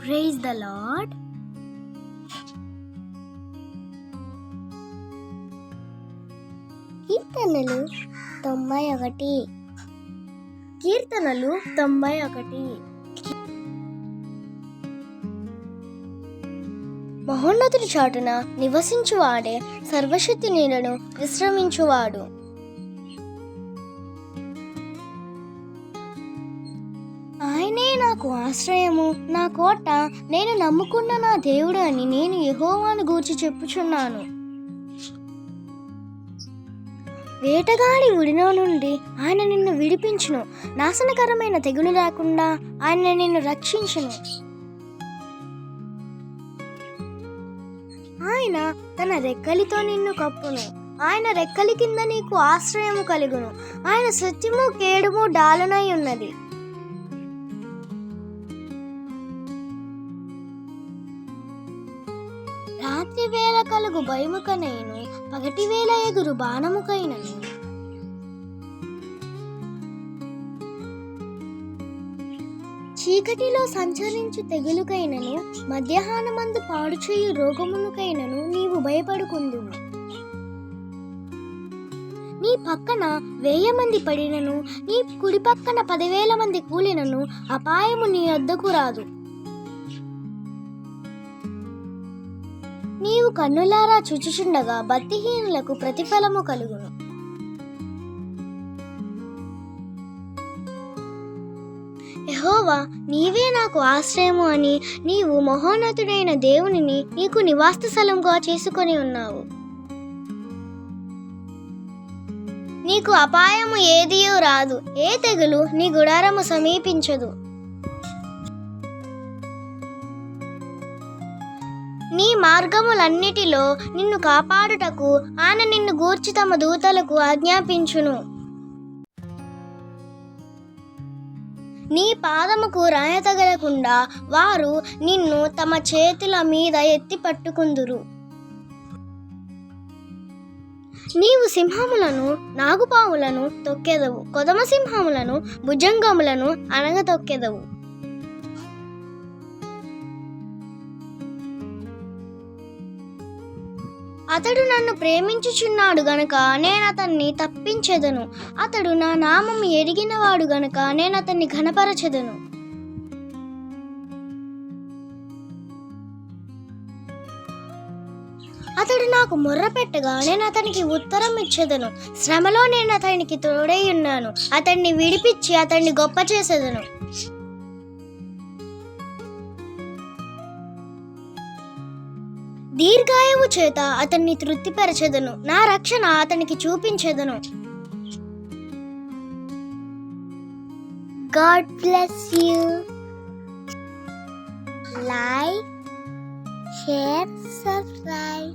Praise the lord. కీర్తనలు 91. మహోన్నతుడి చాటున నివసించువాడే సర్వశక్తి నీడను విశ్రమించువాడు. ఆయనే నాకు ఆశ్రయము, నా కోట, నేను నమ్ముకున్న నా దేవుడు అని నేను యెహోవాను గూర్చి చెప్పుచున్నాను. వేటగాడి ఉడిలో నుండి ఆయన నిన్ను విడిపించును, నాశనకరమైన తెగులు లేకుండా ఆయన నిన్ను రక్షించును. ఆయన తన రెక్కలితో నిన్ను కప్పును, ఆయన రెక్కలి కింద నీకు ఆశ్రయము కలుగును. ఆయన సత్యము కేడుము డాలునై ఉన్నది. రాత్రి వేళ కలుగు భయముకనైను, పగటి వేళ ఎగురు బాణముకైనను. చీకటిలో సంచరించు తెగులుకైనను, మధ్యాహ్నమందు పాడుచేయు రోగములకైనను నీవు భయపడుకుందువు. నీ పక్కన 1000 మంది పడినను, నీ కుడి పక్కన 10,000 మంది కూలినను అపాయము నీ వద్దకు రాదు. నీవు కన్నులారా చూచుచుండగా భక్తిహీనులకు ప్రతిఫలము కలుగును. యెహోవా, నీవే నాకు ఆశ్రయము అని నీవు మహోన్నతుడైన దేవునిని నీకు నివాస స్థలముగా చేసుకొని ఉన్నావు. నీకు అపాయము ఏదియూ రాదు, ఏ తెగులు నీ గుడారము సమీపించదు. నీ మార్గములన్నిటిలో నిన్ను కాపాడుటకు ఆయన నిన్ను గూర్చి తమ దూతలకు ఆజ్ఞాపించును. నీ పాదముకు రాయ తగలకుండా వారు నిన్ను తమ చేతుల మీద ఎత్తి పట్టుకుందురు. నీవు సింహములను నాగుపాములను తొక్కెదవు, కొదమ సింహములను భుజంగములను అనగతొక్కెదవు. అతడు నన్ను ప్రేమించుచున్నాడు గనుక నేను అతన్ని తప్పించెదను. అతడు నా నామము ఎరిగినవాడు గనుక నేను అతన్ని ఘనపరచెదను. అతడు నాకు మొర్ర పెట్టగా నేను అతనికి ఉత్తరం ఇచ్చెదను. శ్రమలో నేను అతనికి తోడై ఉన్నాను, అతన్ని విడిపించి అతన్ని గొప్ప చేసేదను. దీర్ఘాయువు చేత అతన్ని తృప్తిపరచెదను, నా రక్షణ అతనికి చూపించెదను. God bless you. Like, share, subscribe.